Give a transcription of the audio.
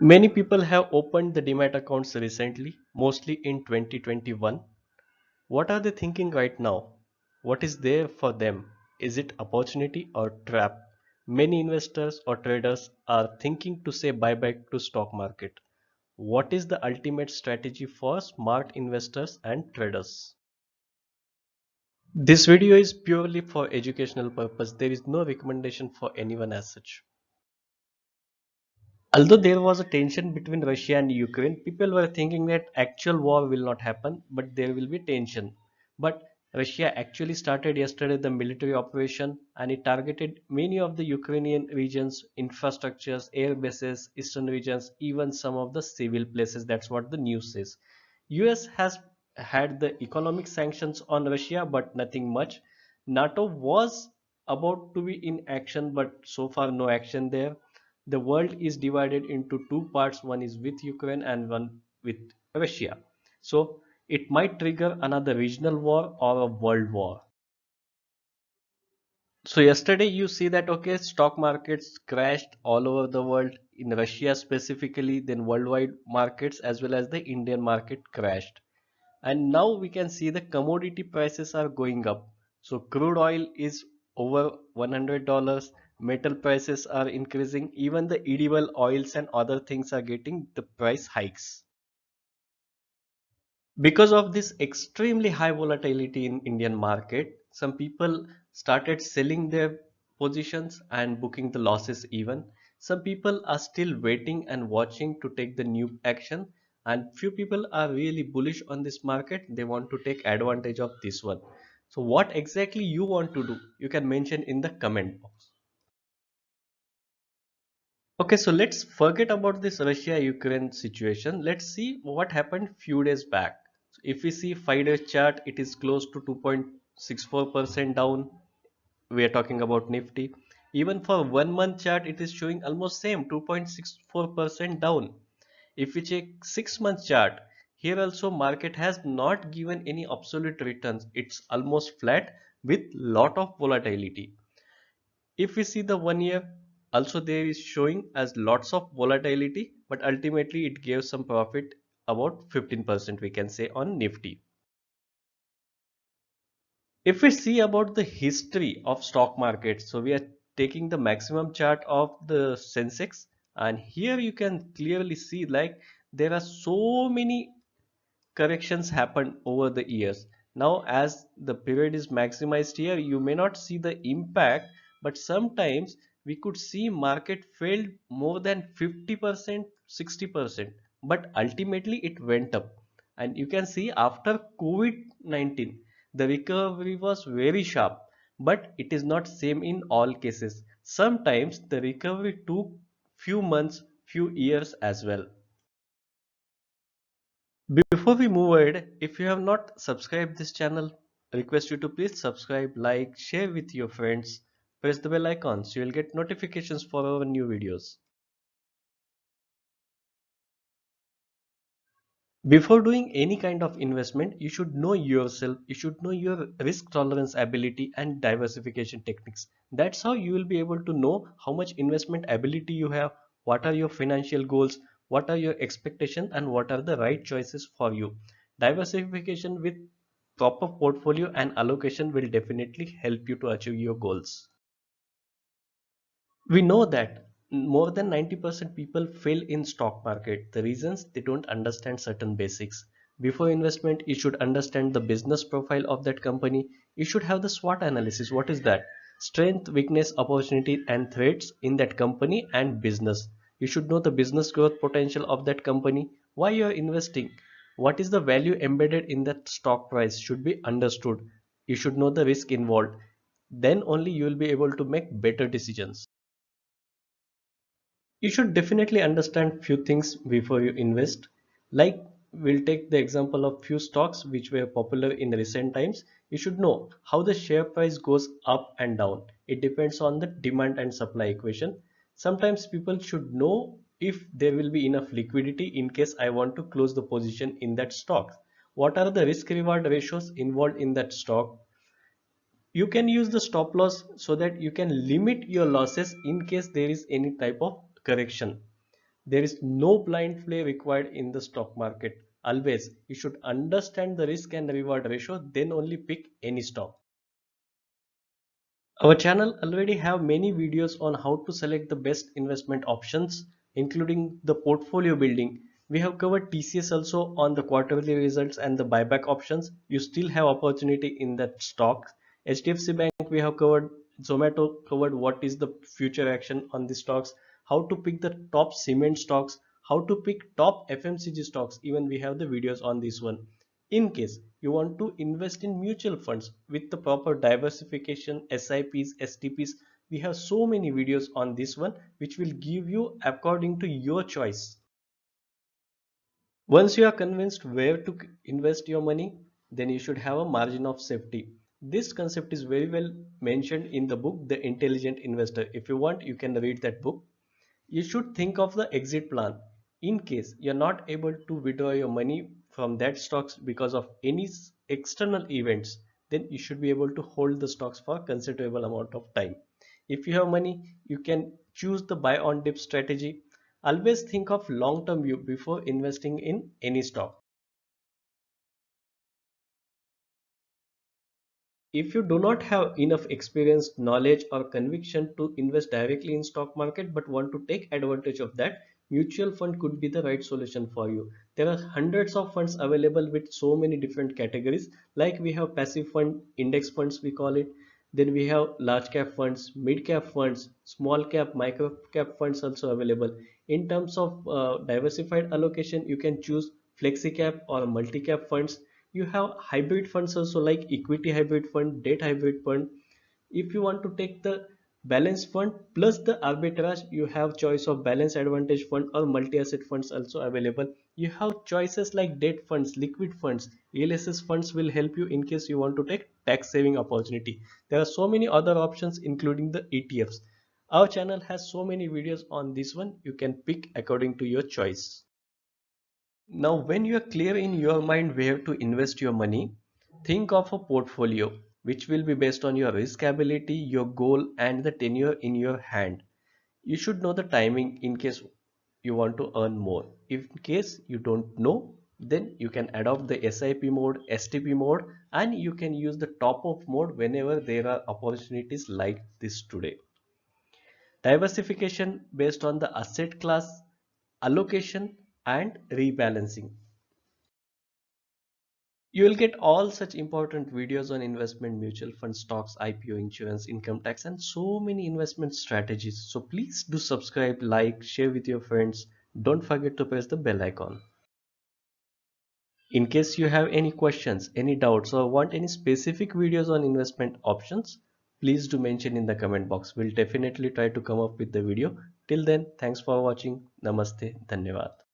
Many people have opened the Demat accounts recently, mostly in 2021. What are they thinking right now? What is there for them? Is it opportunity or trap? Many investors or traders are thinking to say bye bye to stock market. What is the ultimate strategy for smart investors and traders? This video is purely for educational purpose. There is no recommendation for anyone as such. Although there was a tension between Russia and Ukraine, people were thinking that actual war will not happen, but there will be tension. But Russia actually started yesterday the military operation and it targeted many of the Ukrainian regions, infrastructures, air bases, eastern regions, even some of the civil places. That's what the news says. US has had the economic sanctions on Russia, but nothing much. NATO was about to be in action, but so far no action there. The world is divided into two parts, one is with Ukraine and one with Russia. So it might trigger another regional war or a world war. So yesterday you see that okay, stock markets crashed all over the world, in Russia specifically, then worldwide markets as well as the Indian market crashed. And now we can see the commodity prices are going up. So crude oil is over $100, metal prices are increasing, even the edible oils and other things are getting the price hikes. Because of this extremely high volatility in Indian market, some people started selling their positions and booking the losses even. Some people are still waiting and watching to take the new action, and few people are really bullish on this market. They want to take advantage of this one. So what exactly you want to do? You can mention in the comment box. Okay, so let's forget about this Russia-Ukraine situation. Let's see what happened few days back. So if we see 5 days chart, it is close to 2.64% down. We are talking about Nifty. Even for 1 month chart, it is showing almost same 2.64% down. If we check 6 months chart, here also market has not given any absolute returns. It's almost flat with lot of volatility. If we see the 1 year, also there is showing as lots of volatility, but ultimately it gave some profit about 15% we can say on Nifty. If we see about the history of stock market, so we are taking the maximum chart of the Sensex, and here you can clearly see like there are so many corrections happened over the years. Now as the period is maximized here, you may not see the impact, but sometimes we could see market failed more than 50%, 60%, but ultimately it went up. And you can see after COVID-19, the recovery was very sharp, but it is not same in all cases. Sometimes the recovery took few months, few years as well. Before we move ahead, if you have not subscribed this channel, I request you to please subscribe, like, share with your friends, press the bell icon so you'll get notifications for our new videos. Before doing any kind of investment, you should know yourself, you should know your risk tolerance ability and diversification techniques. That's how you will be able to know how much investment ability you have, what are your financial goals, what are your expectations, and what are the right choices for you. Diversification with proper portfolio and allocation will definitely help you to achieve your goals. We know that more than 90% people fail in stock market. The reasons they don't understand certain basics. Before investment, you should understand the business profile of that company. You should have the SWOT analysis. What is that? Strength, weakness, opportunity, and threats in that company and business. You should know the business growth potential of that company. Why you are investing? What is the value embedded in that stock price should be understood. You should know the risk involved. Then only you will be able to make better decisions. You should definitely understand few things before you invest. Like we'll take the example of few stocks which were popular in recent times. You should know how the share price goes up and down. It depends on the demand and supply equation. Sometimes people should know if there will be enough liquidity in case I want to close the position in that stock. What are the risk reward ratios involved in that stock? You can use the stop loss so that you can limit your losses in case there is any type of correction. There is no blind play required in the stock market. Always, you should understand the risk and reward ratio, then only pick any stock. Our channel already have many videos on how to select the best investment options, including the portfolio building. We have covered TCS also on the quarterly results and the buyback options. You still have opportunity in that stock. HDFC Bank we have covered. Zomato covered what is the future action on the stocks, how to pick the top cement stocks, how to pick top FMCG stocks. Even we have the videos on this one. In case you want to invest in mutual funds with the proper diversification, SIPs, STPs, we have so many videos on this one which will give you according to your choice. Once you are convinced where to invest your money, then you should have a margin of safety. This concept is very well mentioned in the book The Intelligent Investor. If you want, you can read that book. You should think of the exit plan. In case you're not able to withdraw your money from that stocks because of any external events, then you should be able to hold the stocks for a considerable amount of time. If you have money, you can choose the buy on dip strategy. Always think of long term view before investing in any stock. If you do not have enough experience, knowledge or conviction to invest directly in stock market but want to take advantage of that, mutual fund could be the right solution for you. There are hundreds of funds available with so many different categories, like we have passive fund, index funds we call it. Then we have large cap funds, mid cap funds, small cap, micro cap funds also available. In terms of diversified allocation, you can choose flexi cap or multi cap funds. You have hybrid funds also, like equity hybrid fund, debt hybrid fund. If you want to take the balance fund plus the arbitrage, you have choice of balance advantage fund or multi asset funds also available. You have choices like debt funds, liquid funds, ELSS funds will help you in case you want to take tax saving opportunity. There are so many other options including the ETFs. Our channel has so many videos on this one, you can pick according to your choice. Now, when you are clear in your mind where to invest your money, think of a portfolio which will be based on your risk ability, your goal, and the tenure in your hand. You should know the timing in case you want to earn more. If in case you don't know, then you can adopt the SIP mode, STP mode, and you can use the top up mode whenever there are opportunities like this today. Diversification based on the asset class, allocation, and rebalancing. You will get all such important videos on investment, mutual fund, stocks, IPO, insurance, income tax, and so many investment strategies. So please do subscribe, like, share with your friends. Don't forget to press the bell icon. In case you have any questions, any doubts, or want any specific videos on investment options, please do mention in the comment box. We'll definitely try to come up with the video. Till then, thanks for watching. Namaste. Dhanyavad.